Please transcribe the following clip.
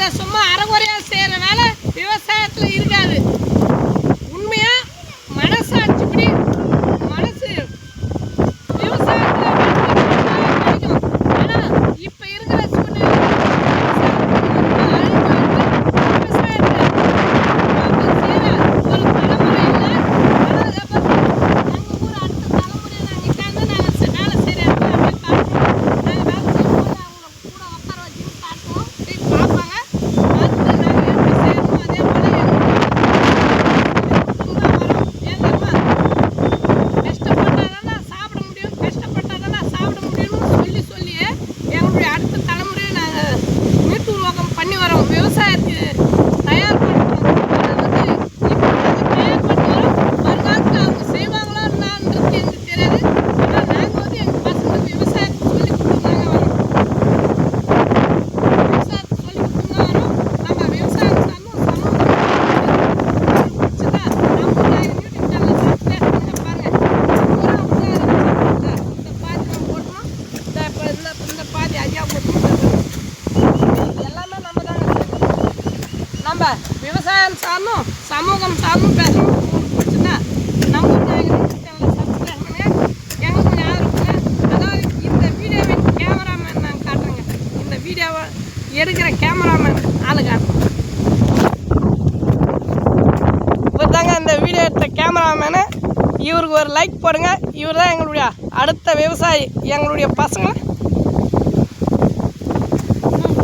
இந்த சும்மா அரைகுறையா செய்கிற வேலை விவசாயத்தில் இருக்காது. உண்மையாக மனசாட்சிப்படி மனசு விவசாயத்தில் கிடைக்கும். ஆனால் இப்போ இருக்கிற சூழ்நிலை விவசாயத்துக்கு தயார் பண்ணுறோம். தயார் பண்ணி வரோம். வருங்காலத்தில் அவங்க செய்வாங்களா என்னன்றது எனக்கு தெரியாது. ஆனால் நாங்கள் வந்து எங்கள் பசங்களுக்கு விவசாயத்தை சொல்லி கொடுத்துருந்தாங்க வரோம். விவசாயத்தை சொல்லி கொடுத்துருந்தா வரோம். நம்ம விவசாயம் சார்ந்தும் சமூகம் பிடிச்சதா நம்ம யூடியூப் சேனலில் சப்ஸ்கிரைப் பண்ணுங்க. பாருங்கள் பூரா இந்த பாதி நம்ம போட்டோம். இந்த பாதி ஐயா போட்டோம். எல்லாமே நம்ம தாங்க நம்ம விவசாயம் சார்ந்தும் சமூகம் சார்ந்தும் பேசணும். உங்களுக்கு பிடிச்சுன்னா நம்ம யூடியூப் சேனலை சப்ஸ்கிரைப் பண்ணுங்க. எங்களுக்கு கொஞ்சம் ஆதரவுங்க. அதாவது இந்த வீடியோவின் கேமராமேன் நாங்கள் காட்டுறேங்க. இந்த வீடியோவை எடுக்கிற கேமராமேன் ஆளு காட்டுறோம். இப்போ தாங்க இந்த வீடியோ எடுத்த கேமராமேனு. இவருக்கு ஒரு லைக் போடுங்க. இவர் தான் எங்களுடைய அடுத்த விவசாயி. எங்களுடைய பசங்களை